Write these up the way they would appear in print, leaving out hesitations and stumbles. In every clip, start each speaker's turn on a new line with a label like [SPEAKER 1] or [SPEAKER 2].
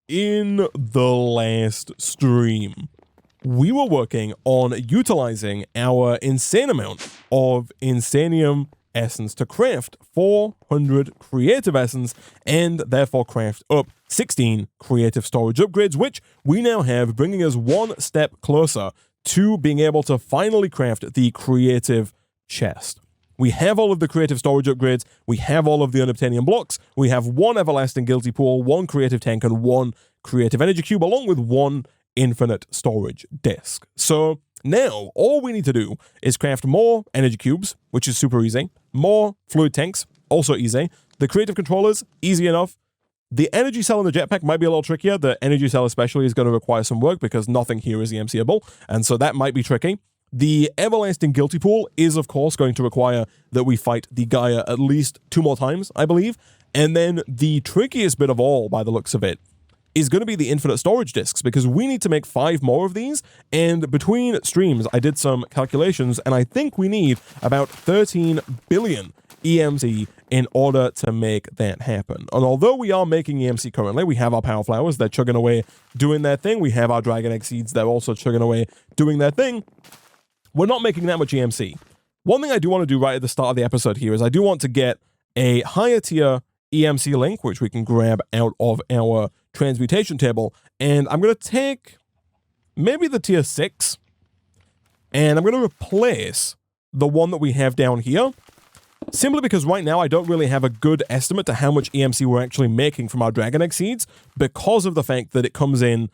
[SPEAKER 1] in the last stream, we were working on utilizing our insane amount of insanium essence to craft 400 creative essence and therefore craft up 16 creative storage upgrades, which we now have, bringing us one step closer to being able to finally craft the creative chest. We have all of the creative storage upgrades, we have all of the unobtainium blocks, we have one everlasting guilty pool, one creative tank, and one creative energy cube, along with one infinite storage disk. So now all we need to do is craft more energy cubes, which is super easy, more fluid tanks, also easy. The creative controllers, easy enough. The energy cell and the jetpack might be a little trickier. The energy cell especially is going to require some work because nothing here is EMCable, and so that might be tricky. The everlasting guilty pool is, of course, going to require that we fight the Gaia at least 2 more times, I believe. And then the trickiest bit of all, by the looks of it, is going to be the infinite storage disks, because we need to make 5 more of these. And between streams, I did some calculations, and I think we need about 13 billion EMC in order to make that happen. And although we are making EMC currently, we have our power flowers, they're chugging away doing their thing. We have our dragon egg seeds, they're also chugging away doing their thing. We're not making that much EMC. One thing I do want to do right at the start of the episode here is I do want to get a higher tier EMC link, which we can grab out of our transmutation table. And I'm going to take maybe the tier 6, and I'm going to replace the one that we have down here, simply because right now I don't really have a good estimate to how much EMC we're actually making from our dragon egg seeds, because of the fact that it comes in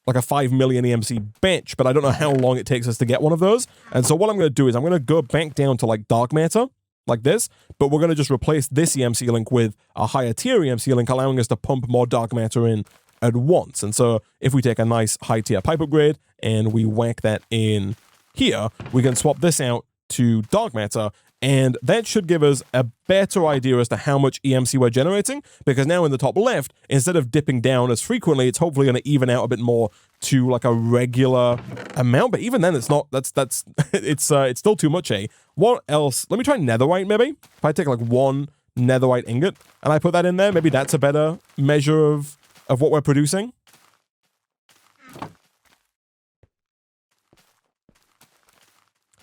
[SPEAKER 1] like a 5 million EMC batch, but I don't know how long it takes us to get one of those. And so what I'm going to do is I'm going to go back down to like dark matter, like this, but we're going to just replace this EMC link with a higher tier EMC link, allowing us to pump more dark matter in at once. And so if we take a nice high tier pipe upgrade and we whack that in here, we can swap this out to dark matter, and that should give us a better idea as to how much EMC we're generating, because now in the top left, instead of dipping down as frequently, it's hopefully going to even out a bit more to like a regular amount. But even then, it's not, it's still too much, eh? What else? Let me try netherite, maybe. If I take like 1 netherite ingot and I put that in there, maybe that's a better measure of what we're producing.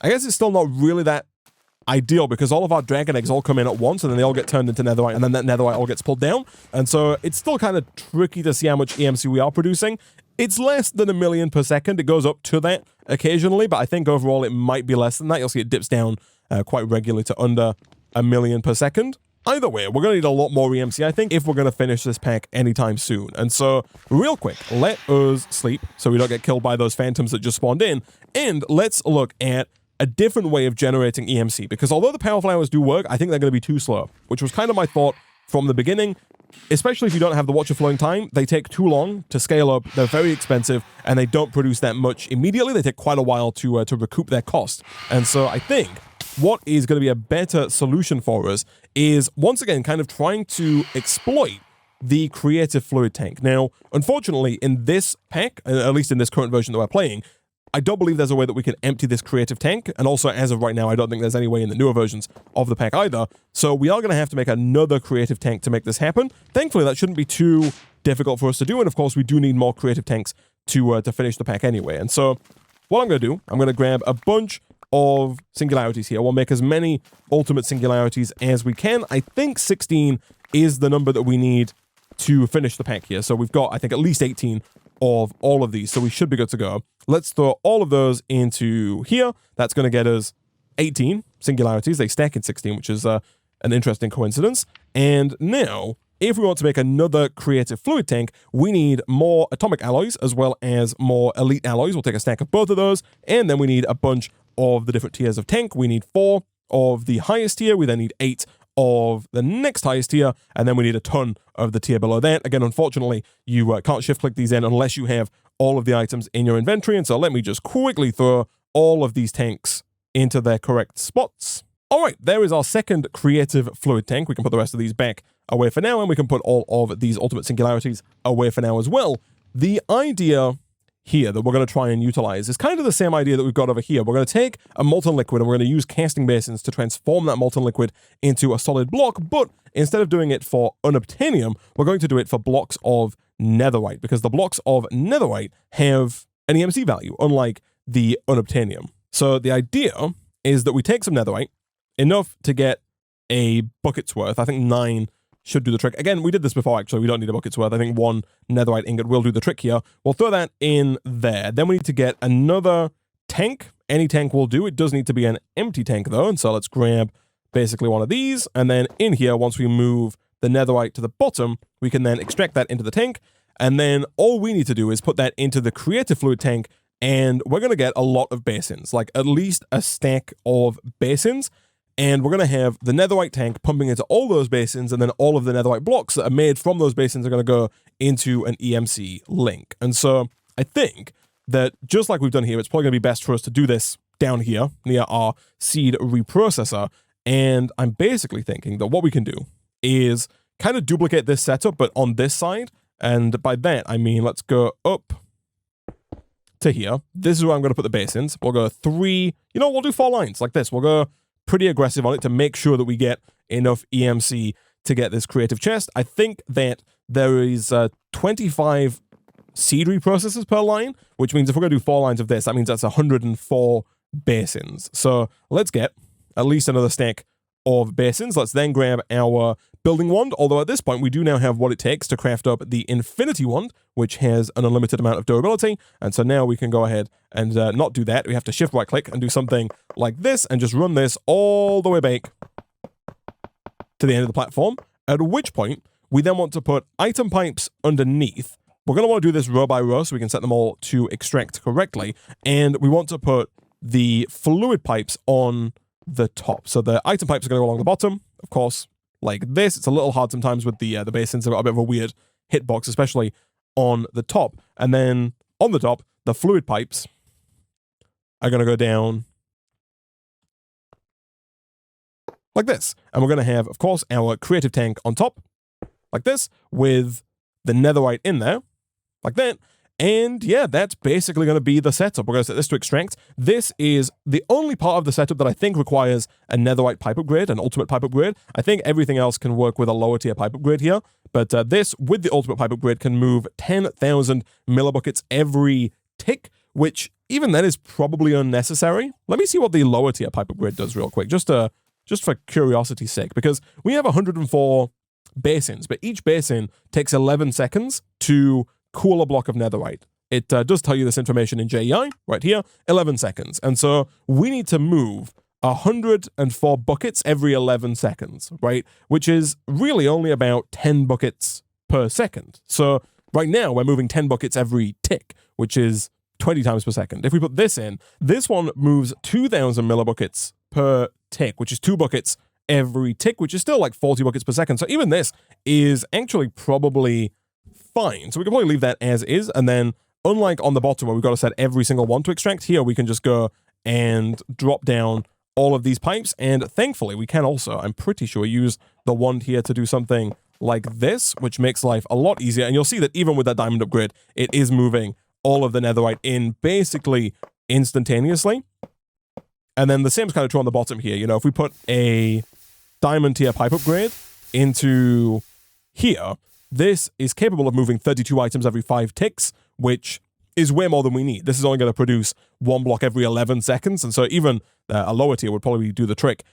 [SPEAKER 1] I guess it's still not really that ideal, because all of our dragon eggs all come in at once and then they all get turned into netherite, and then that netherite all gets pulled down. And so it's still kind of tricky to see how much EMC we are producing. It's less than 1 million per second. It goes up to that occasionally, but I think overall it might be less than that. You'll see it dips down quite regularly to under 1 million per second. Either way, we're going to need a lot more EMC, I think, if we're going to finish this pack anytime soon. And so, real quick, let us sleep so we don't get killed by those phantoms that just spawned in, and let's look at a different way of generating EMC, because although the power flowers do work, I think they're going to be too slow, which was kind of my thought from the beginning. Especially if you don't have the watcher flowing time, they take too long to scale up, they're very expensive, and they don't produce that much immediately. They take quite a while to recoup their cost. And so I think what is going to be a better solution for us is, once again, kind of trying to exploit the creative fluid tank. Now, unfortunately, in this pack, at least in this current version that we're playing, I don't believe there's a way that we can empty this creative tank, and also as of right now, I don't think there's any way in the newer versions of the pack either, so we are going to have to make another creative tank to make this happen. Thankfully, that shouldn't be too difficult for us to do, and of course, we do need more creative tanks to finish the pack anyway. And so, what I'm going to do, I'm going to grab a bunch of singularities here. We'll make as many ultimate singularities as we can. I think 16 is the number that we need to finish the pack here, so we've got, I think, at least 18 of all of these, so we should be good to go. Let's throw all of those into here. That's going to get us 18 singularities. They stack in 16, which is an interesting coincidence. And now, if we want to make another creative fluid tank, we need more atomic alloys as well as more elite alloys. We'll take a stack of both of those, and then we need a bunch of the different tiers of tank. We need 4 of the highest tier. We then need 8 of the next highest tier, and then we need a ton of the tier below that. Again, unfortunately, you can't shift click these in unless you have all of the items in your inventory, and so let me just quickly throw all of these tanks into their correct spots. All right, there is our second creative fluid tank. We can put the rest of these back away for now, and we can put all of these ultimate singularities away for now as well. The idea here that we're going to try and utilize is kind of the same idea that we've got over here. We're going to take a molten liquid and we're going to use casting basins to transform that molten liquid into a solid block, but instead of doing it for unobtainium, we're going to do it for blocks of netherite, because the blocks of netherite have an EMC value, unlike the unobtainium. So the idea is that we take some netherite, enough to get a bucket's worth. I think 9 should do the trick. Again, we did this before, actually. We don't need a bucket's worth. I think 1 netherite ingot will do the trick here. We'll throw that in there. Then we need to get another tank. Any tank will do. It does need to be an empty tank, though. And so let's grab basically one of these. And then in here, once we move the netherite to the bottom, we can then extract that into the tank. And then all we need to do is put that into the creative fluid tank. And we're going to get a lot of basins, like at least a stack of basins. And we're going to have the netherite tank pumping into all those basins, and then all of the netherite blocks that are made from those basins are going to go into an EMC link. And so I think that just like we've done here, it's probably going to be best for us to do this down here near our seed reprocessor. And I'm basically thinking that what we can do is kind of duplicate this setup, but on this side. And by that, I mean, let's go up to here. This is where I'm going to put the basins. We'll go 3, we'll do 4 lines like this. We'll go pretty aggressive on it to make sure that we get enough EMC to get this creative chest. I think that there is 25 seed reprocessors per line, which means if we're going to do 4 lines of this, that means that's 104 basins. So let's get at least another stack of basins. Let's then grab our building wand, although at this point we do now have what it takes to craft up the infinity wand, which has an unlimited amount of durability. And so now we can go ahead and not do that. We have to shift right click and do something like this and just run this all the way back to the end of the platform, at which point we then want to put item pipes underneath. We're going to want to do this row by row so we can set them all to extract correctly. And we want to put the fluid pipes on the top. So the item pipes are going to go along the bottom, of course, like this. It's a little hard sometimes with the basins. They've got a bit of a weird hitbox, especially on the top. And then on the top, the fluid pipes are going to go down like this. And we're going to have, of course, our creative tank on top, like this, with the netherite in there, like that. And yeah, that's basically going to be the setup. We're going to set this to extract. This is the only part of the setup that I think requires a netherite pipe upgrade, an ultimate pipe upgrade. I think everything else can work with a lower tier pipe upgrade here. But this, with the ultimate pipe upgrade, can move 10,000 millibuckets every tick, which even then is probably unnecessary. Let me see what the lower tier pipe upgrade does real quick, just for curiosity's sake, because we have 104 basins, but each basin takes 11 seconds to cool a block of netherite. It does tell you this information in JEI right here, 11 seconds. And so we need to move 104 buckets every 11 seconds, right? Which is really only about 10 buckets per second. So right now we're moving 10 buckets every tick, which is 20 times per second. If we put this in, this one moves 2,000 millibuckets per tick, which is 2 buckets every tick, which is still like 40 buckets per second. So even this is actually probably fine. So we can probably leave that as is. And then unlike on the bottom where we've got to set every single one to extract, here we can just go and drop down all of these pipes. And thankfully we can also, I'm pretty sure, use the wand here to do something like this, which makes life a lot easier. And you'll see that even with that diamond upgrade, it is moving all of the netherite in basically instantaneously. And then the same is kind of true on the bottom here. If we put a diamond tier pipe upgrade into here, this is capable of moving 32 items every 5 ticks, which is way more than we need. This is only going to produce 1 block every 11 seconds, and so even a lower tier would probably do the trick.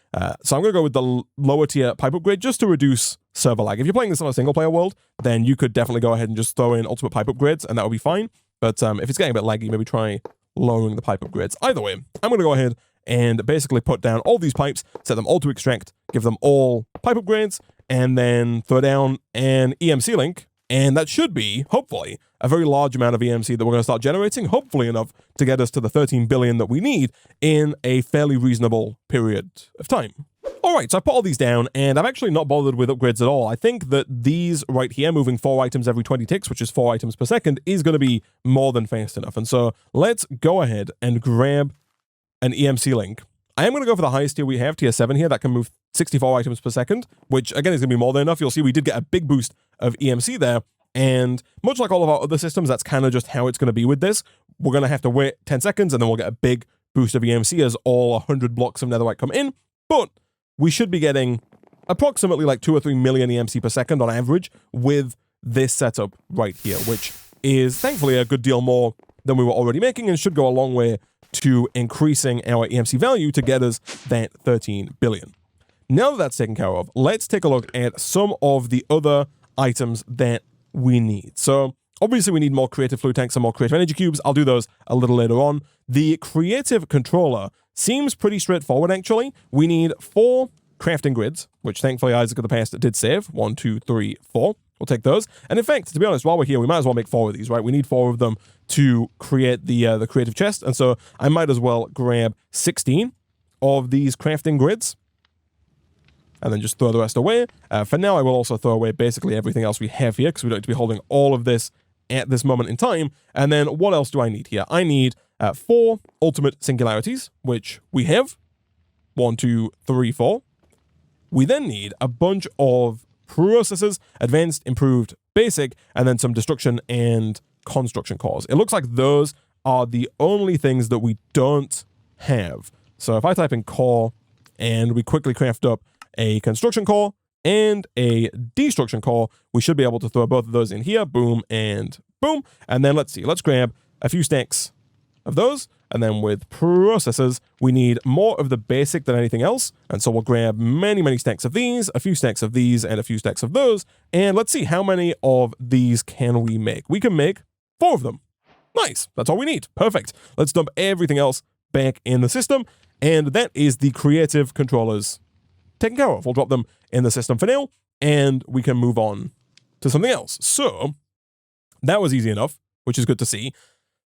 [SPEAKER 1] So I'm going to go with the lower tier pipe upgrade just to reduce server lag. If you're playing this on a single player world, then you could definitely go ahead and just throw in ultimate pipe upgrades, and that would be fine. But if it's getting a bit laggy, maybe try lowering the pipe upgrades. Either way, I'm going to go ahead and basically put down all these pipes, set them all to extract, give them all pipe upgrades, and then throw down an EMC link. And that should be, hopefully, a very large amount of EMC that we're going to start generating, hopefully enough to get us to the 13 billion that we need in a fairly reasonable period of time. All right, so I put all these down, and I've actually not bothered with upgrades at all. I think that these right here, moving 4 items every 20 ticks, which is 4 items per second, is going to be more than fast enough. And so let's go ahead and grab an EMC link. I am going to go for the highest tier we have, tier 7 here, that can move 64 items per second, which again is going to be more than enough. You'll see we did get a big boost of EMC there, and much like all of our other systems, that's kind of just how it's going to be with this. We're going to have to wait 10 seconds, and then we'll get a big boost of EMC as all 100 blocks of netherite come in, but we should be getting approximately like 2 or 3 million EMC per second on average with this setup right here, which is thankfully a good deal more than we were already making and should go a long way to increasing our EMC value to get us that 13 billion. Now that that's taken care of, let's take a look at some of the other items that we need. So obviously we need more creative fluid tanks and more creative energy cubes. I'll do those a little later on. The creative controller seems pretty straightforward, actually. We need 4 crafting grids, which thankfully Isaac of the Past did save. 1, 2, 3, 4. We'll take those. And in fact, to be honest, while we're here, we might as well make 4 of these, right? We need 4 of them to create the creative chest. And so I might as well grab 16 of these crafting grids and then just throw the rest away. For now, I will also throw away basically everything else we have here because we don't need to be holding all of this at this moment in time. And then what else do I need here? I need 4 ultimate singularities, which we have. 1, 2, 3, 4. We then need a bunch of processes, advanced, improved, basic, and then some destruction and construction cores. It looks like those are the only things that we don't have. So if I type in core and we quickly craft up a construction core and a destruction core, we should be able to throw both of those in here. Boom and boom. And then let's see. Let's grab a few stacks of those. And then with processes, we need more of the basic than anything else. And so we'll grab many, many stacks of these, a few stacks of these, and a few stacks of those. And let's see how many of these can we make. We can make 4 of them. Nice. That's all we need. Perfect. Let's dump everything else back in the system. And that is the creative controllers taken care of. We'll drop them in the system for now, and we can move on to something else. So that was easy enough, which is good to see.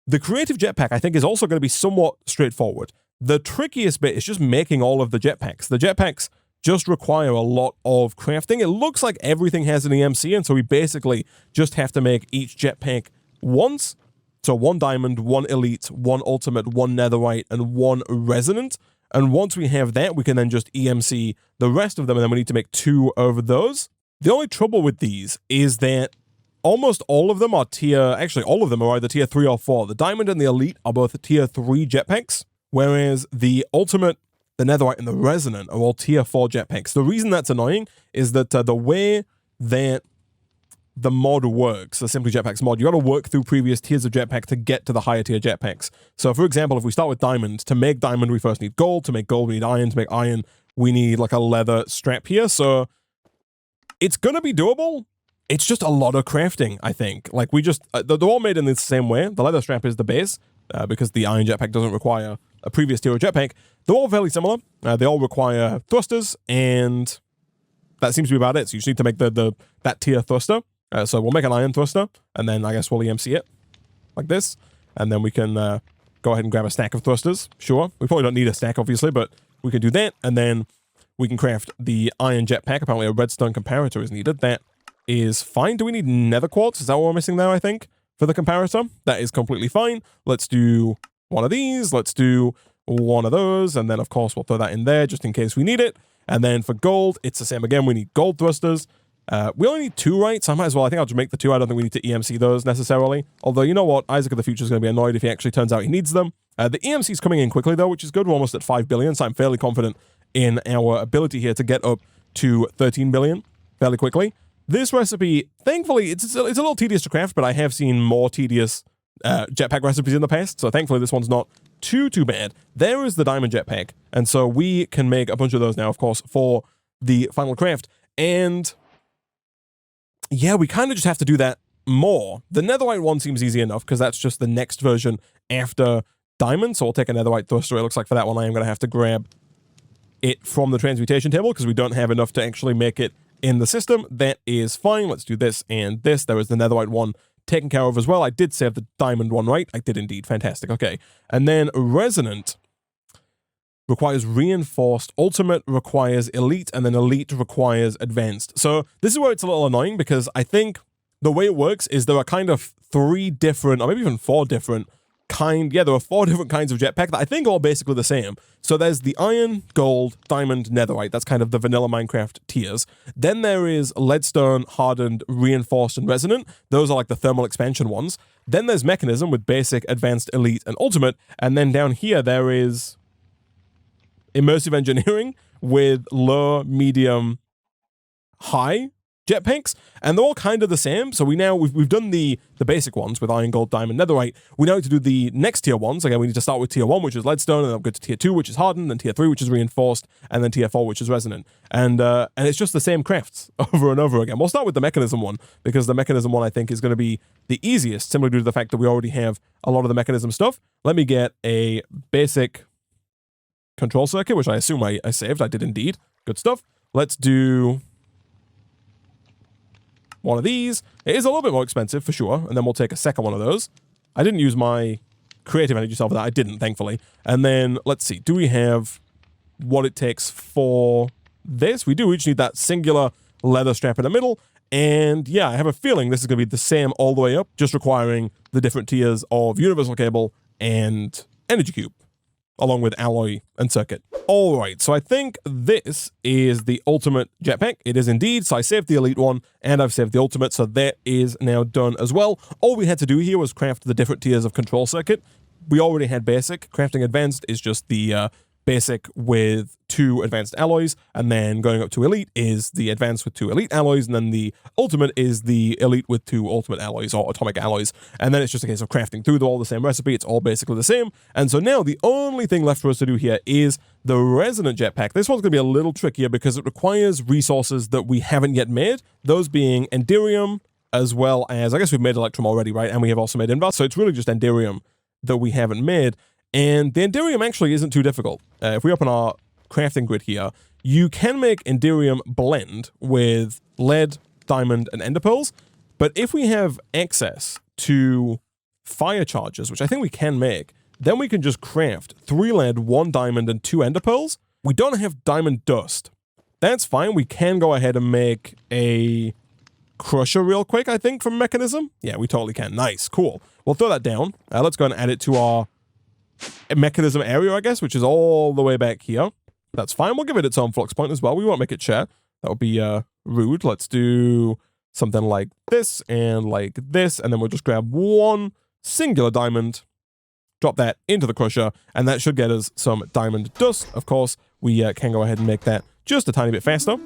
[SPEAKER 1] The creative jetpack, I think, is also going to be somewhat straightforward. The trickiest bit is just making all of the jetpacks. The jetpacks just require a lot of crafting. It looks like everything has an EMC, and so we basically just have to make each jetpack once. So 1 diamond, 1 elite, 1 ultimate, 1 netherite, and 1 resonant. And once we have that, we can then just EMC the rest of them, and then we need to make 2 of those. The only trouble with these is that almost all of them are actually all of them are either tier 3 or 4. The diamond and the elite are both tier 3 jetpacks, whereas the ultimate, the netherite, and the resonant are all tier 4 jetpacks. The reason that's annoying is that the way that the mod works, the Simply Jetpacks mod, you got to work through previous tiers of jetpack to get to the higher tier jetpacks. So for example, if we start with diamond, to make diamond, we first need gold. To make gold, we need iron. To make iron, we need like a leather strap here. So it's going to be doable. It's just a lot of crafting, I think. Like we just, they're all made in the same way. The leather strap is the base because the iron jetpack doesn't require a previous tier of jetpack. They're all fairly similar. They all require thrusters, and that seems to be about it. So you just need to make that tier thruster. So we'll make an iron thruster, and then I guess we'll EMC it like this. And then we can go ahead and grab a stack of thrusters. Sure. We probably don't need a stack, obviously, but we can do that. And then we can craft the iron jetpack. Apparently a redstone comparator is needed. That is fine. Do we need nether quartz? Is that what we're missing there, I think, for the comparator? That is completely fine. Let's do one of these. Let's do one of those. And then, of course, we'll throw that in there just in case we need it. And then for gold, it's the same again. We need gold thrusters. We only need 2, right? So I might as well. I think I'll just make the 2. I don't think we need to EMC those necessarily. Although, you know what? Isaac of the Future is going to be annoyed if he actually turns out he needs them. The EMC is coming in quickly, though, which is good. We're almost at 5 billion, so I'm fairly confident in our ability here to get up to 13 billion fairly quickly. This recipe, thankfully, it's a little tedious to craft, but I have seen more tedious jetpack recipes in the past, so thankfully this one's not too bad. There is the diamond jetpack, and so we can make a bunch of those now, of course, for the final craft. And yeah, we kind of just have to do that more. The netherite one seems easy enough because that's just the next version after diamond, so we'll take a netherite thruster. It looks like for that one I am going to have to grab it from the transmutation table because we don't have enough to actually make it in the system. That is fine. Let's do this and this. There is the netherite one taken care of as well. I did save the diamond one, right? I did indeed. Fantastic. Okay. And then resonant requires reinforced, ultimate requires elite, and then elite requires advanced. So this is where it's a little annoying because I think the way it works is there are kind of 3 different, or maybe even 4 different there are 4 different kinds of jetpack that I think are all basically the same. So there's the iron, gold, diamond, netherite. That's kind of the vanilla Minecraft tiers. Then there is leadstone, hardened, reinforced, and resonant. Those are like the thermal expansion ones. Then there's mechanism with basic, advanced, elite, and ultimate. And then down here there is immersive engineering with low, medium, high jetpacks, and they're all kind of the same. So we've done the basic ones with iron, gold, diamond, netherite. We now need to do the next tier ones. Again, we need to start with tier 1, which is leadstone, and then upgrade to tier 2, which is hardened, then tier 3, which is reinforced, and then tier 4, which is resonant. And it's just the same crafts over and over again. We'll start with the mechanism one, because the mechanism one I think is going to be the easiest, simply due to the fact that we already have a lot of the mechanism stuff. Let me get a basic control circuit, which I assume I saved. I did indeed. Good stuff. Let's do one of these. It is a little bit more expensive for sure, and then we'll take a second one of those. I didn't use my creative energy cell for that. I didn't, thankfully. And then let's see. Do we have what it takes for this? We do each need that singular leather strap in the middle. And yeah, I have a feeling this is going to be the same all the way up, just requiring the different tiers of universal cable and energy cube, along with alloy and circuit. All right, so I think this is the ultimate jetpack. It is indeed. So I saved the elite one, and I've saved the ultimate, so that is now done as well. All we had to do here was craft the different tiers of control circuit. We already had basic. Crafting advanced is just the basic with 2 advanced alloys, and then going up to elite is the advanced with 2 elite alloys, and then the ultimate is the elite with 2 ultimate alloys or atomic alloys. And then it's just a case of crafting through all the same recipe. It's all basically the same. And so now the only thing left for us to do here is the resonant jetpack. This one's going to be a little trickier because it requires resources that we haven't yet made, those being enderium, as well as, I guess we've made electrum already, right? And we have also made invar. So it's really just enderium that we haven't made. And the enderium actually isn't too difficult. If we open our crafting grid here, you can make enderium blend with lead, diamond, and ender pearls. But if we have access to fire charges, which I think we can make, then we can just craft 3 lead, 1 diamond, and 2 ender pearls. We don't have diamond dust. That's fine. We can go ahead and make a crusher real quick, I think, from mechanism. Yeah, we totally can. Nice. Cool. We'll throw that down. Let's go and add it to our mechanism area, I guess, which is all the way back here. That's fine. We'll give it its own flux point as well. We won't make it share. That would be rude. Let's do something like this, and then we'll just grab 1 singular diamond, drop that into the crusher, and that should get us some diamond dust. Of course, we can go ahead and make that just a tiny bit faster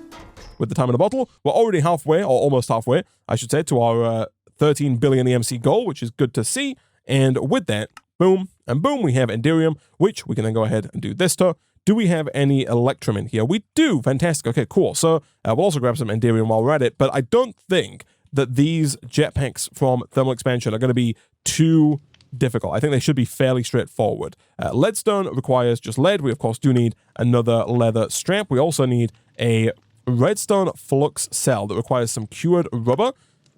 [SPEAKER 1] with the time in the bottle. We're already halfway, or almost halfway, I should say, to our 13 billion EMC goal, which is good to see. And with that, boom, and boom, we have enderium, which we can then go ahead and do this to. Do we have any electrum in here? We do. Fantastic. Okay, cool. So we'll also grab some enderium while we're at it, but I don't think that these jetpacks from thermal expansion are going to be too difficult. I think they should be fairly straightforward. Leadstone requires just lead. We, of course, do need another leather strap. We also need a redstone flux cell that requires some cured rubber.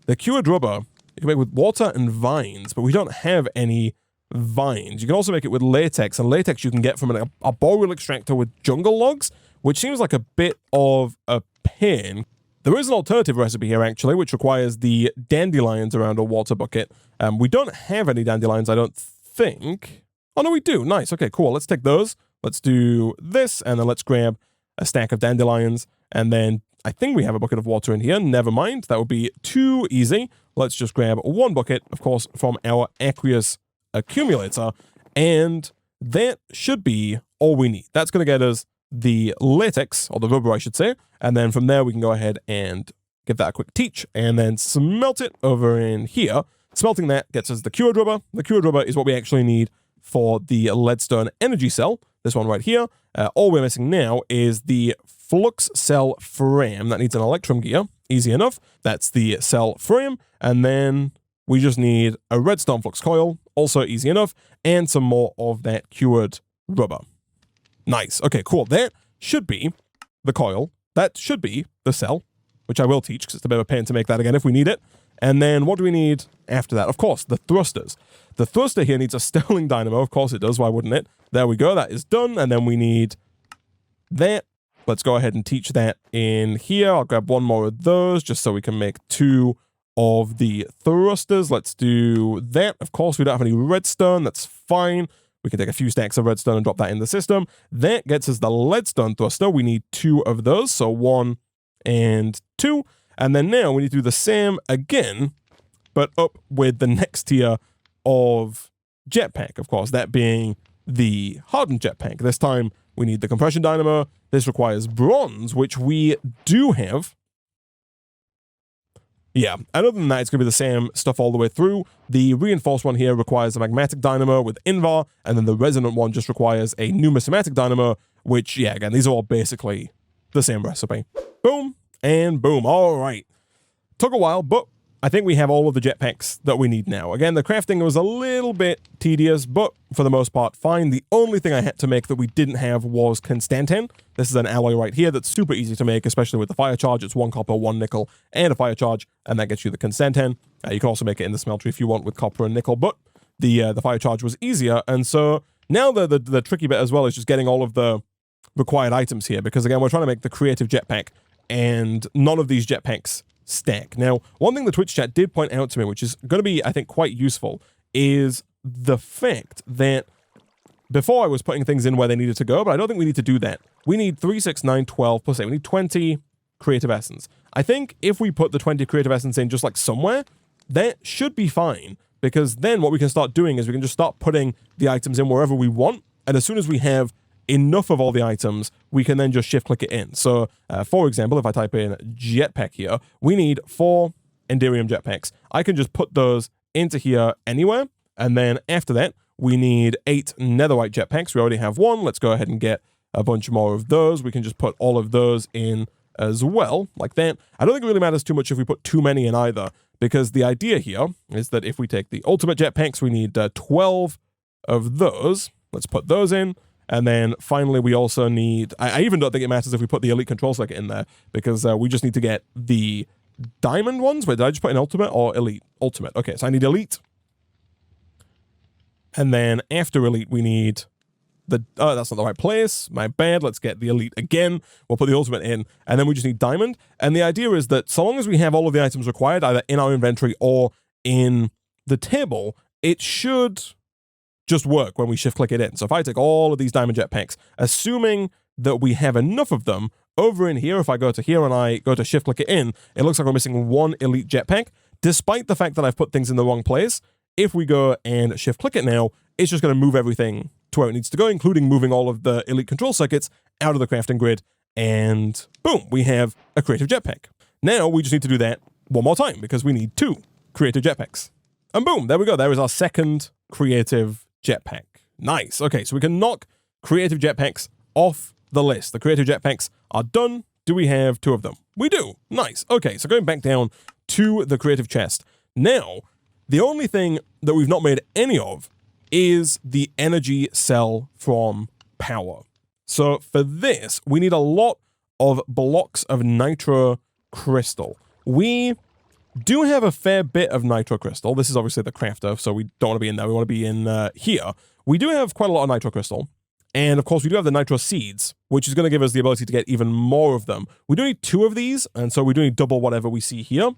[SPEAKER 1] The cured rubber, you can make with water and vines, but we don't have any vines. You can also make it with latex, and latex you can get from an arboreal extractor with jungle logs, which seems like a bit of a pain. There is an alternative recipe here, actually, which requires the dandelions around a water bucket. We don't have any dandelions, I don't think. Oh, no, we do. Nice. Okay, cool. Let's take those. Let's do this, and then let's grab a stack of dandelions, and then I think we have a bucket of water in here. Never mind. That would be too easy. Let's just grab 1 bucket, of course, from our aqueous accumulator, and that should be all we need. That's going to get us the latex, or the rubber, I should say, and then from there we can go ahead and give that a quick teach, and then smelt it over in here. Smelting that gets us the cured rubber. The cured rubber is what we actually need for the leadstone energy cell, this one right here. All we're missing now is the flux cell frame. That needs an electrum gear. Easy enough. That's the cell frame, and then we just need a redstone flux coil, also easy enough, and some more of that cured rubber. Nice. Okay, cool. That should be the coil. That should be the cell, which I will teach because it's a bit of a pain to make that again if we need it. And then what do we need after that? Of course, the thrusters. The thruster here needs a Stirling dynamo. Of course it does. Why wouldn't it? There we go. That is done. And then we need that. Let's go ahead and teach that in here. I'll grab 1 more of those just so we can make 2 of the thrusters. Let's do that. Of course, we don't have any redstone. That's fine. We can take a few stacks of redstone and drop that in the system. That gets us the leadstone thruster. We need 2 of those. So 1 and 2. And then now we need to do the same again, but up with the next tier of jetpack, of course, that being the hardened jetpack. This time we need the compression dynamo. This requires bronze, which we do have. Yeah, and other than that, it's going to be the same stuff all the way through. The reinforced one here requires a magmatic dynamo with Invar, and then the resonant one just requires a numismatic dynamo, which, yeah, again, these are all basically the same recipe. Boom, and boom. All right. Took a while, but I think we have all of the jetpacks that we need now. Again, the crafting was a little bit tedious, but for the most part, fine. The only thing I had to make that we didn't have was Constantan. This is an alloy right here that's super easy to make, especially with the fire charge. It's 1 copper, 1 nickel, and a fire charge, and that gets you the Constantan. You can also make it in the smelter if you want with copper and nickel, but the fire charge was easier. And so now the tricky bit as well is just getting all of the required items here, because again, we're trying to make the creative jetpack, and none of these jetpacks stack. Now, one thing the Twitch chat did point out to me, which is going to be, I think, quite useful, is the fact that before I was putting things in where they needed to go, but I don't think we need to do that. We need 3, 6, 9, 12 plus 8. We need 20 creative essence. I think if we put the 20 creative essence in just like somewhere, that should be fine, because then what we can start doing is we can just start putting the items in wherever we want, and as soon as we have enough of all the items, we can then just shift click it in. So, for example, if I type in jetpack here, we need 4 inferium jetpacks. I can just put those into here anywhere, and then after that, we need 8 netherite jetpacks. We already have 1. Let's go ahead and get a bunch more of those. We can just put all of those in as well, like that. I don't think it really matters too much if we put too many in either, because the idea here is that if we take the ultimate jetpacks, we need 12 of those. Let's put those in. And then finally, we also need, I even don't think it matters if we put the elite control circuit in there, because we just need to get the diamond ones. Wait, did I just put in ultimate or elite? Ultimate. Okay, so I need elite. And then after elite, we need the, oh, that's not the right place. My bad. Let's get the elite again. We'll put the ultimate in, and then we just need diamond. And the idea is that so long as we have all of the items required, either in our inventory or in the table, it should just work when we shift click it in. So if I take all of these diamond jetpacks, assuming that we have enough of them, over in here, if I go to here and I go to shift click it in, it looks like we're missing 1 elite jetpack, despite the fact that I've put things in the wrong place. If we go and shift click it now, it's just going to move everything to where it needs to go, including moving all of the elite control circuits out of the crafting grid, and boom, we have a creative jetpack. Now we just need to do that one more time, because we need 2 creative jetpacks. And boom, there we go. There is our second creative jetpack. Nice. Okay, so we can knock creative jetpacks off the list. The creative jetpacks are done. Do we have 2 of them? We do. Nice. Okay, so going back down to the creative chest. Now, the only thing that we've not made any of is the energy cell from power. So for this, we need a lot of blocks of nitro crystal. We do have a fair bit of nitro crystal. This is obviously the crafter, so we don't want to be in there. We want to be in here. We do have quite a lot of nitro crystal. And of course, we do have the nitro seeds, which is going to give us the ability to get even more of them. We do need 2 of these, and so we do need double whatever we see here.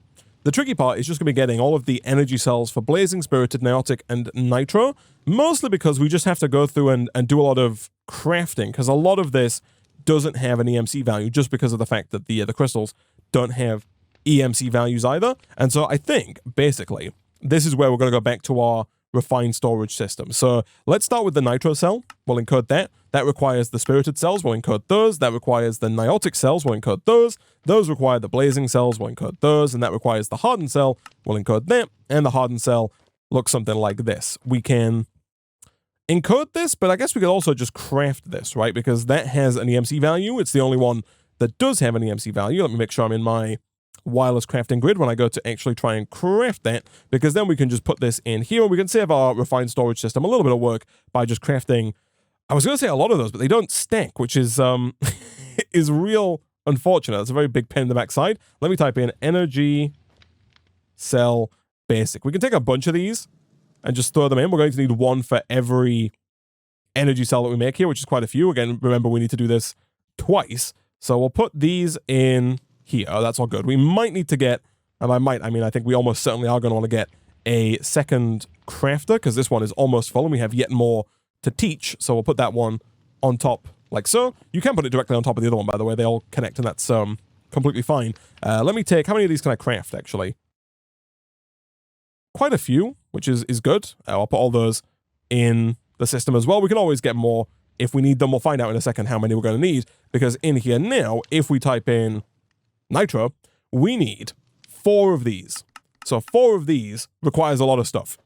[SPEAKER 1] The tricky part is just going to be getting all of the energy cells for blazing, spirited, niotic, and nitro, mostly because we just have to go through and do a lot of crafting, because a lot of this doesn't have an EMC value, just because of the fact that the crystals don't have EMC values either. And so I think, basically, this is where we're going to go back to our refined storage system. So let's start with the nitro cell. We'll encode that. That requires the spirited cells. We'll encode those. That requires the niotic cells. We'll encode those. Those require the blazing cells. We'll encode those. And that requires the hardened cell. We'll encode that. And the hardened cell looks something like this. We can encode this, but I guess we could also just craft this, right? Because that has an EMC value. It's the only one that does have an EMC value. Let me make sure I'm in my wireless crafting grid when I go to actually try and craft that, because then we can just put this in here and we can save our refined storage system a little bit of work by just crafting. I was going to say a lot of those, but they don't stack, which is is real unfortunate. It's a very big pain in the backside. Let me type in energy cell basic. We can take a bunch of these and just throw them in. We're going to need 1 for every energy cell that we make here, which is quite a few. Again, remember, we need to do this twice. So we'll put these in here. Oh, that's all good. We might need to get, and I mean, I think we almost certainly are going to want to get a second crafter, because this one is almost full and we have yet more to teach. So we'll put that one on top like so. You can put it directly on top of the other one, by the way. They all connect, and that's completely fine. Let me take, how many of these can I craft, actually? Quite a few, which is good. I'll put all those in the system as well. We can always get more if we need them. We'll find out in a second how many we're going to need, because in here now, if we type in nitro, we need 4 of these. So 4 of these requires a lot of stuff.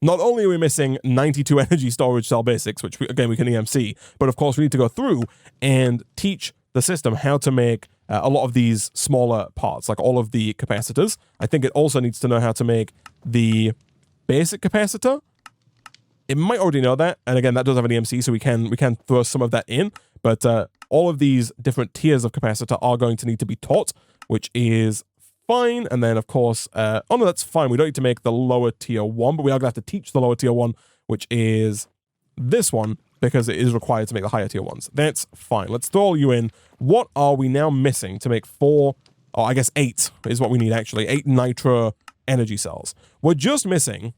[SPEAKER 1] Not only are we missing 92 energy storage cell basics, which again we can EMC, but of course we need to go through and teach the system how to make a lot of these smaller parts, like all of the capacitors. I think it also needs to know how to make the basic capacitor. It might already know that, and again, that does have an EMC, so we can throw some of that in, but all of these different tiers of capacitor are going to need to be taught, which is fine. And then, of course, oh no, that's fine. We don't need to make the lower tier one, but we are going to have to teach the lower tier one, which is this one, because it is required to make the higher tier ones. That's fine. Let's throw all you in. What are we now missing to make 4, or I guess 8 is what we need actually, 8 nitro energy cells. We're just missing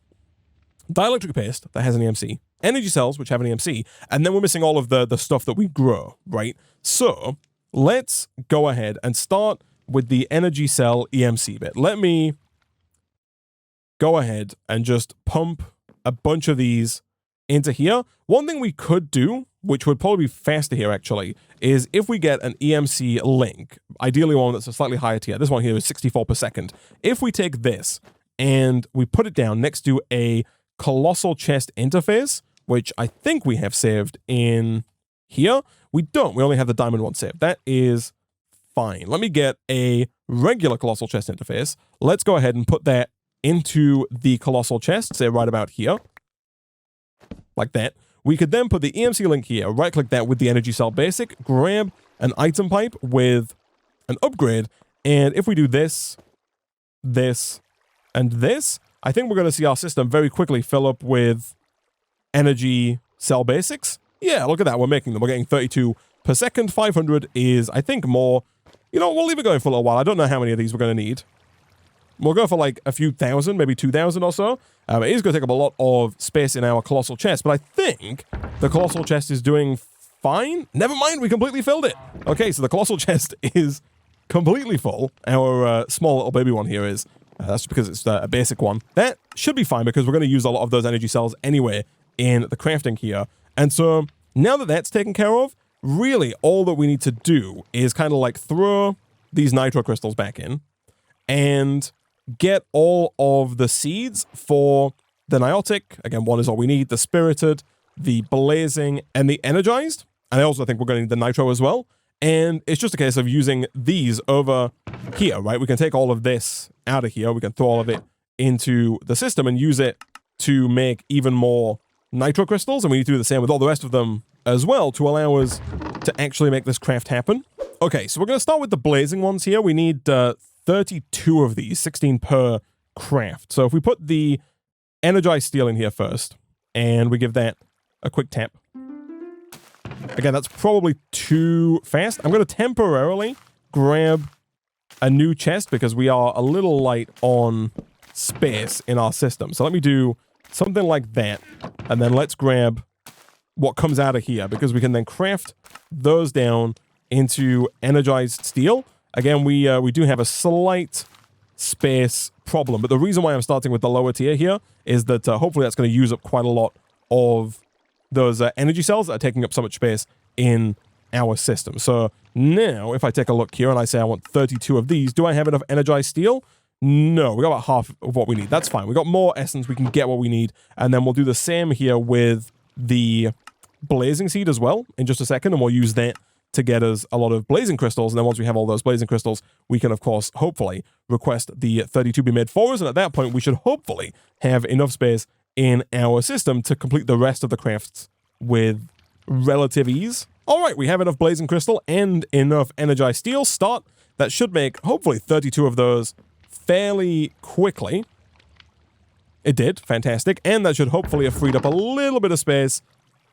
[SPEAKER 1] dielectric paste that has an EMC, energy cells, which have an EMC, and then we're missing all of the stuff that we grow, right? So let's go ahead and start with the energy cell EMC bit. Let me go ahead and just pump a bunch of these into here. One thing we could do, which would probably be faster here actually, is if we get an EMC link, ideally one that's a slightly higher tier. This one here is 64 per second. If we take this and we put it down next to a colossal chest interface, which I think we have saved in here. We don't. We only have the diamond one saved. That is fine. Let me get a regular colossal chest interface. Let's go ahead and put that into the colossal chest, say right about here, like that. We could then put the EMC link here, right-click that with the energy cell basic, grab an item pipe with an upgrade, and if we do this, this, and this, I think we're going to see our system very quickly fill up with energy cell basics. Yeah, look at that. We're making them. We're getting 32 per second. 500 is, I think, more. You know, we'll leave it going for a little while. I don't know how many of these we're going to need. We'll go for like a few thousand, maybe 2,000 or so. It is going to take up a lot of space in our colossal chest, but I think the colossal chest is doing fine. Never mind, we completely filled it. Okay, so the colossal chest is completely full. Our small little baby one here is. That's because it's a basic one. That should be fine because we're going to use a lot of those energy cells anyway in the crafting here. And so now that that's taken care of, really all that we need to do is kind of like throw these nitro crystals back in and get all of the seeds for the niotic. Again, one is all we need. The spirited, the blazing, and the energized. And I also think we're going to need the nitro as well. And it's just a case of using these over here, right? We can take all of this out of here. We can throw all of it into the system and use it to make even more nitro crystals. And we need to do the same with all the rest of them as well to allow us to actually make this craft happen. Okay, so we're going to start with the blazing ones here. We need 32 of these, 16 per craft. So if we put the energized steel in here first, and we give that a quick tap. Again, that's probably too fast. I'm going to temporarily grab a new chest because we are a little light on space in our system. So let me do something like that. And then let's grab what comes out of here because we can then craft those down into energized steel. Again, we do have a slight space problem. But the reason why I'm starting with the lower tier here is that hopefully that's going to use up quite a lot of those energy cells that are taking up so much space in our system. So now, if I take a look here and I say I want 32 of these, do I have enough energized steel? No, we got about half of what we need. That's fine. We got more essence. We can get what we need. And then we'll do the same here with the blazing seed as well in just a second. And we'll use that to get us a lot of blazing crystals. And then once we have all those blazing crystals, we can, of course, hopefully request the 32 be made for us. And at that point, we should hopefully have enough space in our system to complete the rest of the crafts with relative ease. All right, we have enough blazing crystal and enough energized steel. Start. That should make, hopefully, 32 of those fairly quickly. It did. Fantastic. And that should hopefully have freed up a little bit of space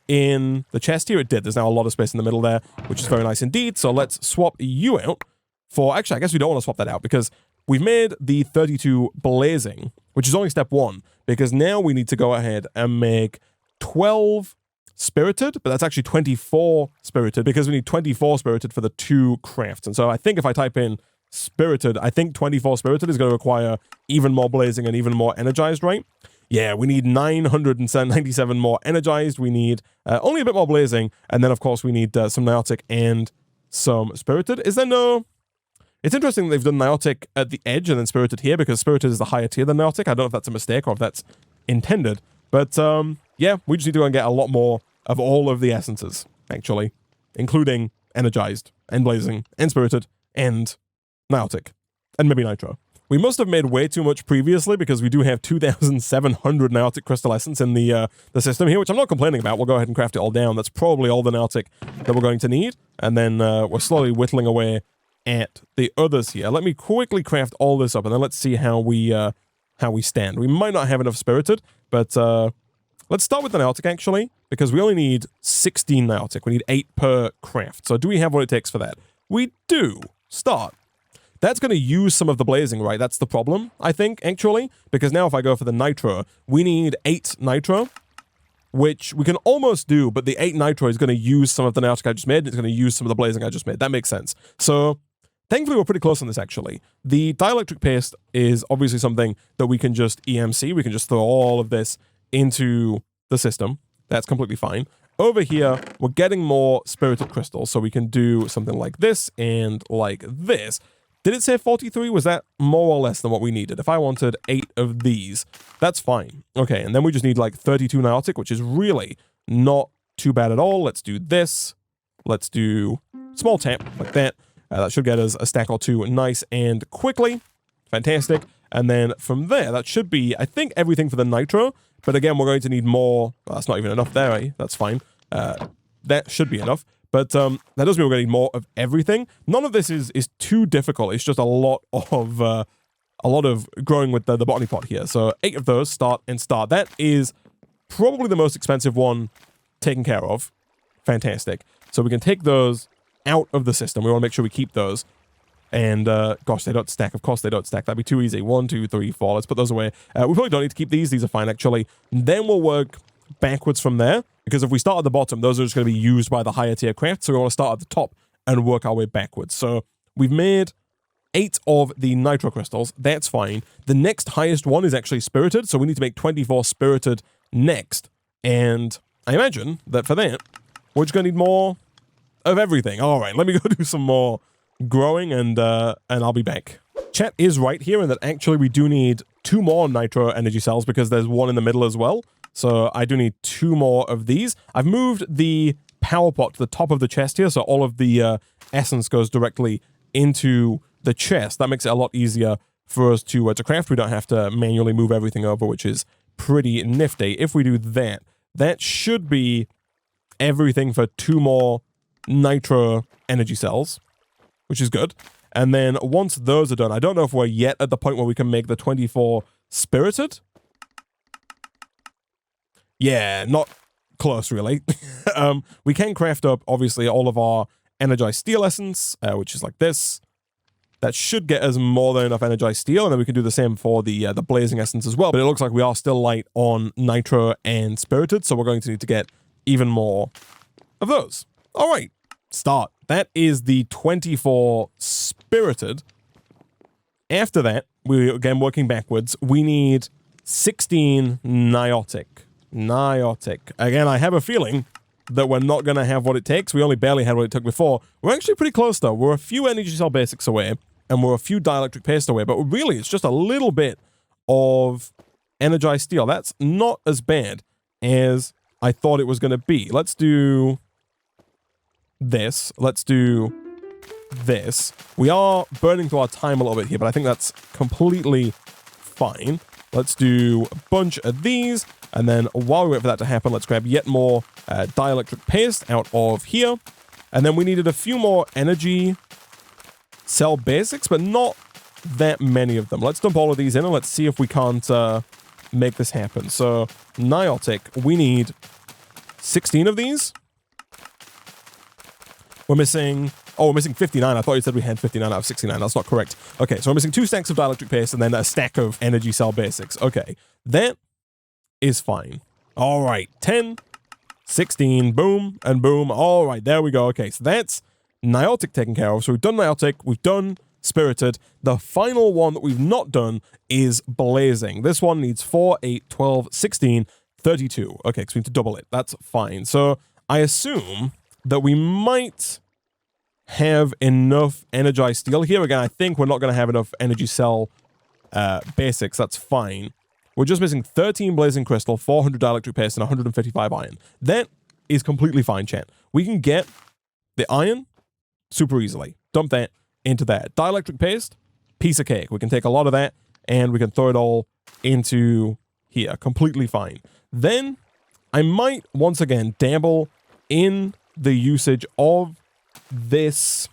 [SPEAKER 1] in the chest here. It did. There's now a lot of space in the middle there, which is very nice indeed. So let's swap you out for... Actually, I guess we don't want to swap that out because we've made the 32 blazing, which is only step 1, because now we need to go ahead and make 12 spirited, but that's actually 24 spirited because we need 24 spirited for the 2 crafts. And so I think if I type in spirited, I think 24 spirited is going to require even more blazing and even more energized, right? Yeah, we need 997 more energized. We need only a bit more blazing. And then, of course, we need some niotic and some spirited. Is there no... It's interesting that they've done Niotic at the edge and then Spirited here, because Spirited is the higher tier than Niotic. I don't know if that's a mistake or if that's intended. But, yeah, we just need to go and get a lot more of all of the essences, actually, including Energized, and Blazing, and Spirited, and Niotic, and maybe Nitro. We must have made way too much previously, because we do have 2,700 Niotic Crystal Essence in the system here, which I'm not complaining about. We'll go ahead and craft it all down. That's probably all the Niotic that we're going to need. And then we're slowly whittling away at the others here. Let me quickly craft all this up, and then let's see how we stand. We might not have enough Spirited, but let's start with the Niotic, actually, because we only need 16 Niotic. We need 8 per craft. So do we have what it takes for that? We do. Start. That's going to use some of the Blazing, right? That's the problem, I think, actually. Because now if I go for the Nitro, we need 8 Nitro, which we can almost do, but the 8 Nitro is going to use some of the Niotic I just made, and it's going to use some of the Blazing I just made. That makes sense. So, thankfully, we're pretty close on this, actually. The dielectric paste is obviously something that we can just EMC. We can just throw all of this into the system. That's completely fine. Over here, we're getting more Spirited Crystals, so we can do something like this and like this. Did it say 43? Was that more or less than what we needed? If I wanted 8 of these, that's fine. Okay, and then we just need like 32 Niotic, which is really not too bad at all. Let's do this. Let's do small tap like that. That should get us a stack or 2 nice and quickly. Fantastic. And then from there, that should be, I think, everything for the Nitro. But again, we're going to need more. Well, that's not even enough there, eh? That's fine. That should be enough. But that does mean we're going to need more of everything. None of this is too difficult. It's just a lot of growing with the botany pot here. So 8 of those, start and start. That is probably the most expensive one taken care of. Fantastic. So we can take those out of the system. We want to make sure we keep those. And, gosh, they don't stack. Of course they don't stack. That'd be too easy. 1, 2, 3, 4. Let's put those away. We probably don't need to keep these. These are fine, actually. Then we'll work backwards from there. Because if we start at the bottom, those are just going to be used by the higher tier crafts. So we want to start at the top and work our way backwards. So we've made 8 of the Nitro Crystals. That's fine. The next highest one is actually Spirited. So we need to make 24 Spirited next. And I imagine that for that, we're just going to need more of everything. All right, let me go do some more growing and I'll be back. Chat is right here in that actually we do need 2 more Nitro energy cells because there's one in the middle as well. So I do need 2 more of these. I've moved the power pot to the top of the chest here, so all of the essence goes directly into the chest. That makes it a lot easier for us to craft. We don't have to manually move everything over, which is pretty nifty. If we do that, that should be everything for 2 more Nitro energy cells, which is good. And then once those are done, I don't know if we're yet at the point where we can make the 24 Spirited. Yeah, not close, really. We can craft up, obviously, all of our energized steel essence, which is like this. That should get us more than enough energized steel, and then we can do the same for the blazing essence as well. But it looks like we are still light on Nitro and Spirited, so we're going to need to get even more of those. All right, start. That is the 24 Spirited. After that, we're again working backwards. We need 16 Niotic. Again, I have a feeling that we're not going to have what it takes. We only barely had what it took before. We're actually pretty close, though. We're a few energy cell basics away, and we're a few dielectric paste away, but really, it's just a little bit of energized steel. That's not as bad as I thought it was going to be. Let's do this. Let's do this. We are burning through our time a little bit here, but I think that's completely fine. Let's do a bunch of these. And then while we wait for that to happen, let's grab yet more dielectric paste out of here. And then we needed a few more energy cell basics, but not that many of them. Let's dump all of these in and let's see if we can't make this happen. So Niotic, we need 16 of these. We're missing 59. I thought you said we had 59 out of 69. That's not correct. Okay, so we're missing 2 stacks of dielectric paste and then a stack of energy cell basics. Okay, that is fine. All right, 10, 16, boom, and boom. All right, there we go. Okay, so that's Niotic taken care of. So we've done Niotic, we've done Spirited. The final one that we've not done is Blazing. This one needs 4, 8, 12, 16, 32. Okay, because we need to double it. That's fine. So I assume that we might have enough energized steel here. Again, I think we're not going to have enough energy cell basics. That's fine. We're just missing 13 blazing crystal, 400 dielectric paste, and 155 iron. That is completely fine, chat. We can get the iron super easily. Dump that into that. Dielectric paste, piece of cake. We can take a lot of that, and we can throw it all into here. Completely fine. Then I might, once again, dabble in the usage of this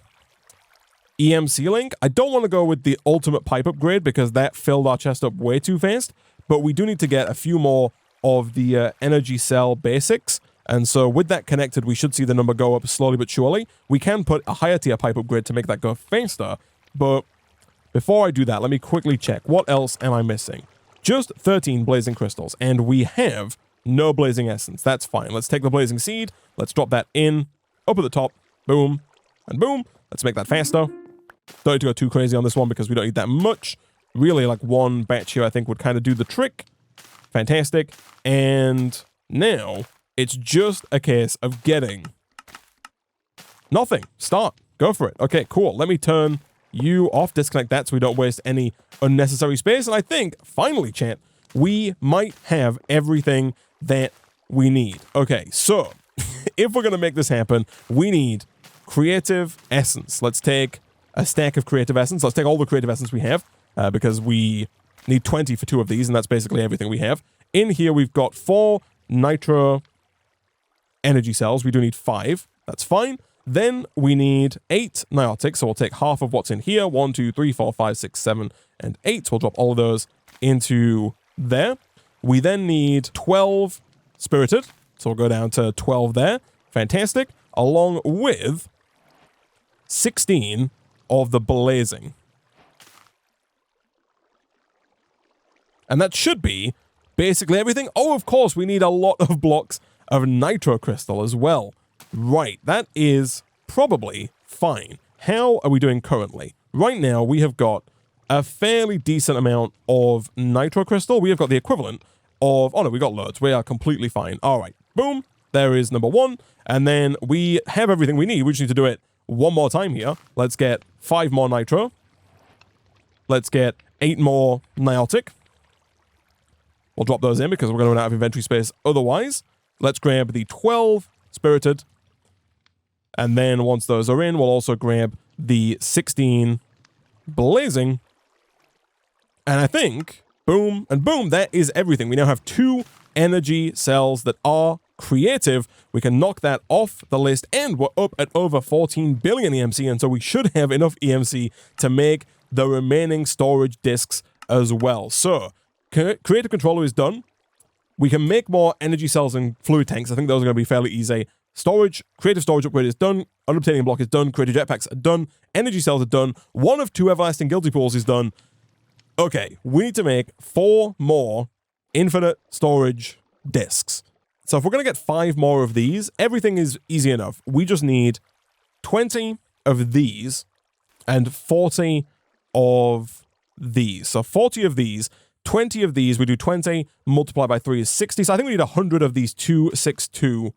[SPEAKER 1] EMC link. I don't want to go with the ultimate pipe upgrade because that filled our chest up way too fast, but we do need to get a few more of the energy cell basics. And so with that connected, we should see the number go up slowly but surely. We can put a higher tier pipe upgrade to make that go faster, but before I do that, let me quickly check. What else am I missing? Just 13 blazing crystals, and we have no blazing essence. That's fine. Let's take the blazing seed. Let's drop that in, up at the top, boom, and boom. Let's make that faster. Don't need to go too crazy on this one because we don't need that much. Really, like one batch here I think would kind of do the trick. Fantastic. And now it's just a case of getting nothing. Start. Go for it. Okay, cool. Let me turn you off, disconnect that so we don't waste any unnecessary space. And I think, finally, chat, we might have everything that we need. Okay, so if we're going to make this happen, we need creative essence. Let's take a stack of creative essence. Let's take all the creative essence we have because we need 20 for 2 of these, and that's basically everything we have. In here, we've got 4 nitro energy cells. We do need 5. That's fine. Then we need 8 niotic, so we'll take half of what's in here. 1, 2, 3, 4, 5, 6, 7, and 8. We'll drop all of those into there. We then need 12 spirited, so we'll go down to 12 there. Fantastic. Along with 16 of the blazing. And that should be basically everything. Oh, of course, we need a lot of blocks of nitro crystal as well. Right, that is probably fine. How are we doing currently? Right now, we have got a fairly decent amount of nitro crystal. We have got the equivalent of... Oh, no, we got loads. We are completely fine. All right, boom. There is number 1. And then we have everything we need. We just need to do it one more time here. Let's get 5 more nitro. Let's get 8 more niotic. We'll drop those in because we're going to run out of inventory space otherwise. Let's grab the 12 spirited. And then once those are in, we'll also grab the 16 blazing. And I think, boom and boom, that is everything. We now have 2 energy cells that are creative. We can knock that off the list, and we're up at over 14 billion EMC, and so we should have enough EMC to make the remaining storage disks as well. So, creative controller is done. We can make more energy cells and fluid tanks. I think those are going to be fairly easy. Storage, creative storage upgrade is done. Unobtainium block is done. Creative jetpacks are done. Energy cells are done. 1 of 2 everlasting guilty pools is done. Okay, we need to make 4 more infinite storage disks. So if we're going to get 5 more of these, everything is easy enough. We just need 20 of these and 40 of these. So 40 of these, 20 of these, we do 20 multiplied by 3 is 60. So I think we need 100 of these 262M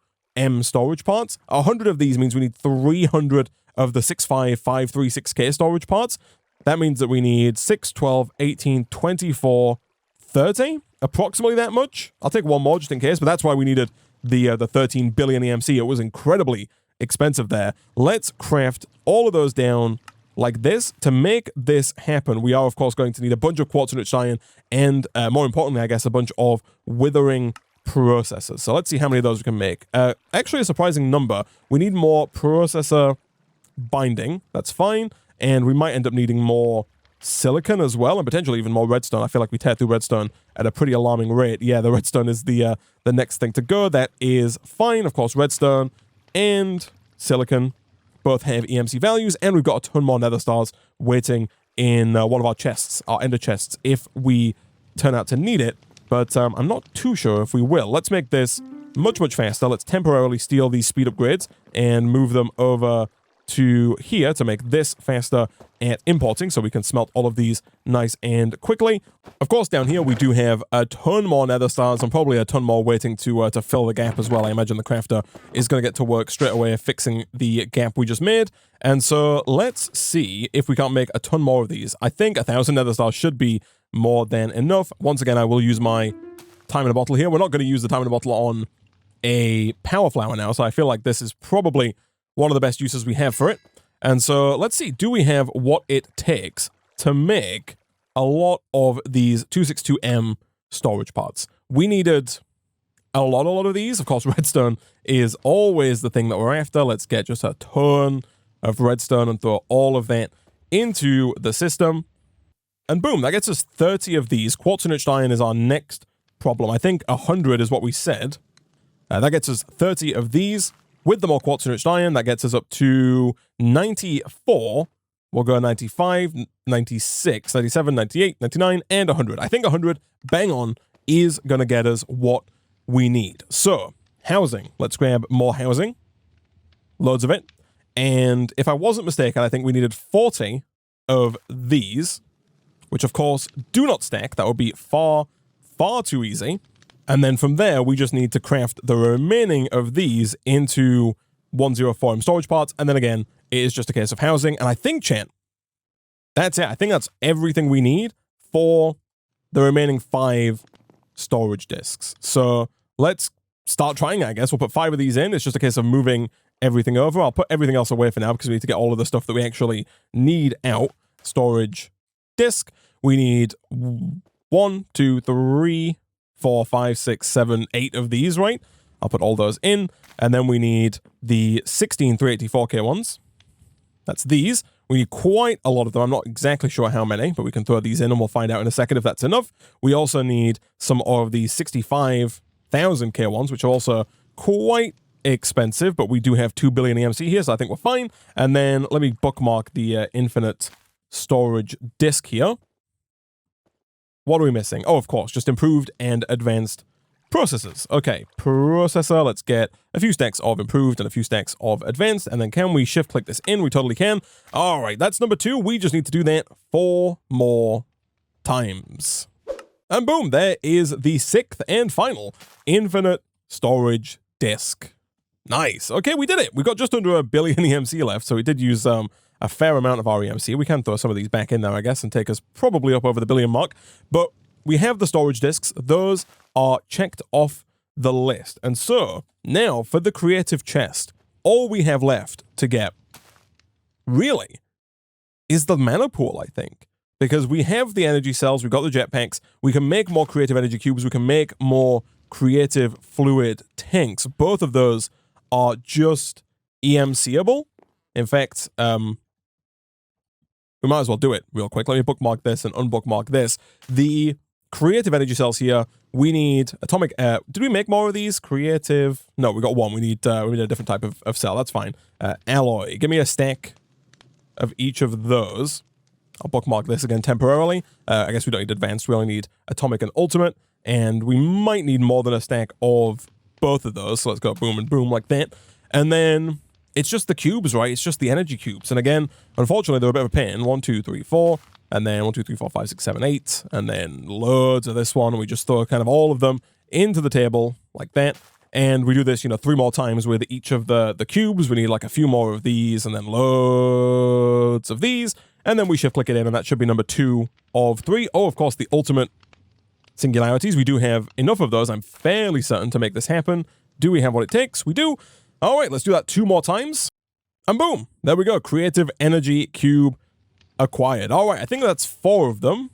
[SPEAKER 1] storage parts. 100 of these means we need 300 of the 65536K storage parts. That means that we need 6, 12, 18, 24, 30. Approximately that much. I'll take 1 more just in case, but that's why we needed the 13 billion EMC. It was incredibly expensive there. Let's craft all of those down like this. To make this happen, we are, of course, going to need a bunch of quartz-enriched iron and, more importantly, I guess, a bunch of withering processors. So let's see how many of those we can make. Actually, a surprising number. We need more processor binding. That's fine. And we might end up needing more silicon as well, and potentially even more redstone. I feel like we tear through redstone at a pretty alarming rate. Yeah, the redstone is the next thing to go. That is fine. Of course, redstone and silicon both have EMC values, and we've got a ton more nether stars waiting in one of our chests, our ender chests, if we turn out to need it. But I'm not too sure if we will. Let's make this much, much faster. Let's temporarily steal these speed upgrades and move them over to here to make this faster at importing, so we can smelt all of these nice and quickly. Of course, down here we do have a ton more nether stars and probably a ton more waiting to fill the gap as well. I imagine the crafter is going to get to work straight away fixing the gap we just made. And so let's see if we can't make a ton more of these. I think 1,000 nether stars should be more than enough. Once again, I will use my time in a bottle here. We're not going to use the time in a bottle on a power flower now, so I feel like this is probably one of the best uses we have for it. And so let's see, do we have what it takes to make a lot of these 262M storage parts? We needed a lot of these. Of course, redstone is always the thing that we're after. Let's get just a ton of redstone and throw all of that into the system. And boom, that gets us 30 of these. Quartz enriched iron is our next problem. I think 100 is what we said. That gets us 30 of these. With the more quartz enriched iron, that gets us up to 94. We'll go 95, 96, 97, 98, 99, and 100. I think 100, bang on, is going to get us what we need. So, housing. Let's grab more housing. Loads of it. And if I wasn't mistaken, I think we needed 40 of these, which of course do not stack. That would be far too easy. And then from there, we just need to craft the remaining of these into 104M storage parts. And then again, it is just a case of housing. And I think, chat, that's it. I think that's everything we need for the remaining 5 storage disks. So let's start trying, I guess. We'll put 5 of these in. It's just a case of moving everything over. I'll put everything else away for now because we need to get all of the stuff that we actually need out. Storage disk. We need 1, 2, 3... 4, 5, 6, 7, 8 of these, right? I'll put all those in. And then we need the 16 384K ones. That's these. We need quite a lot of them. I'm not exactly sure how many, but we can throw these in and we'll find out in a second if that's enough. We also need some of the 65,000K ones, which are also quite expensive, but we do have 2 billion EMC here, so I think we're fine. And then let me bookmark the infinite storage disk here. What are we missing? Oh, of course, just improved and advanced processors. Okay, processor, let's get a few stacks of improved and a few stacks of advanced, and then can we shift-click this in? We totally can. All right, that's number 2. We just need to do that 4 more times. And boom, there is the 6th and final infinite storage disk. Nice. Okay, we did it. We've got just under 1 billion EMC left, so we did use a fair amount of our EMC. We can throw some of these back in there, I guess, and take us probably up over the billion mark. But we have the storage disks. Those are checked off the list. And so, now for the creative chest, all we have left to get, really, is the mana pool, I think. Because we have the energy cells, we've got the jetpacks, we can make more creative energy cubes, we can make more creative fluid tanks. Both of those are just EMCable. In fact, we might as well do it real quick. Let me bookmark this and unbookmark this. The creative energy cells here, we need atomic... did we make more of these? Creative... No, we got 1. We need a different type of cell. That's fine. Alloy. Give me a stack of each of those. I'll bookmark this again temporarily. I guess we don't need advanced. We only need atomic and ultimate. And we might need more than a stack of both of those. So let's go boom and boom like that. And then... it's just the cubes, right? It's just the energy cubes. And again, unfortunately, they're a bit of a pain. 1, 2, 3, 4. And then 1, 2, 3, 4, 5, 6, 7, 8. And then loads of this one. We just throw kind of all of them into the table like that. And we do this, 3 more times with each of the cubes. We need like a few more of these and then loads of these. And then we shift click it in and that should be number 2 of 3. Oh, of course, the ultimate singularities. We do have enough of those, I'm fairly certain, to make this happen. Do we have what it takes? We do. All right, let's do that 2 more times. And boom, there we go. Creative energy cube acquired. All right, I think that's 4 of them.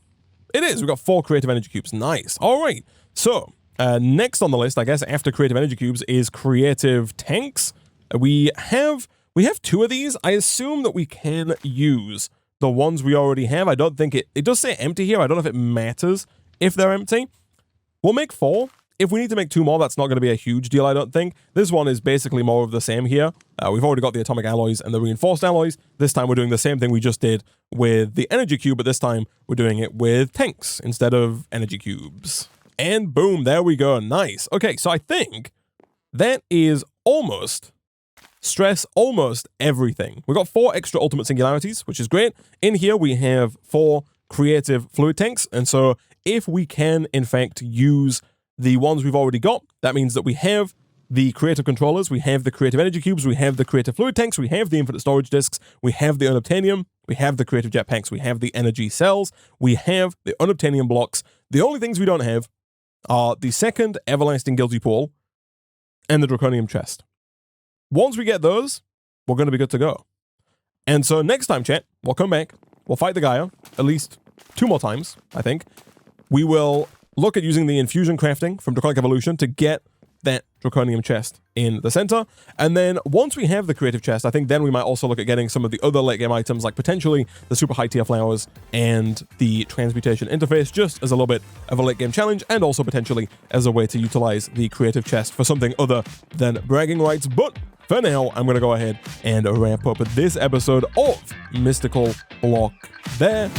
[SPEAKER 1] It is. We've got 4 creative energy cubes. Nice. All right. So next on the list, I guess, after creative energy cubes is creative tanks. We have 2 of these. I assume that we can use the ones we already have. I don't think it does say empty here. I don't know if it matters if they're empty. We'll make 4. If we need to make 2 more, that's not going to be a huge deal, I don't think. This one is basically more of the same here. We've already got the atomic alloys and the reinforced alloys. This time we're doing the same thing we just did with the energy cube, but this time we're doing it with tanks instead of energy cubes. And boom, there we go. Nice. Okay, so I think that is almost stress almost everything. We've got 4 extra ultimate singularities, which is great. In here, we have 4 creative fluid tanks. And so if we can, in fact, use the ones we've already got, that means that we have the creative controllers, we have the creative energy cubes, we have the creative fluid tanks, we have the infinite storage disks, we have the unobtainium, we have the creative jetpacks, we have the energy cells, we have the unobtainium blocks. The only things we don't have are the second everlasting guilty pool and the draconium chest. Once we get those, we're going to be good to go. And so next time, chat, we'll come back, we'll fight the Gaia, at least 2 more times, I think. We will look at using the infusion crafting from Draconic Evolution to get that draconium chest in the center. And then once we have the creative chest, I think then we might also look at getting some of the other late game items, like potentially the super high tier flowers and the transmutation interface, just as a little bit of a late game challenge, and also potentially as a way to utilize the creative chest for something other than bragging rights. But for now, I'm going to go ahead and wrap up this episode of Mystical Block there.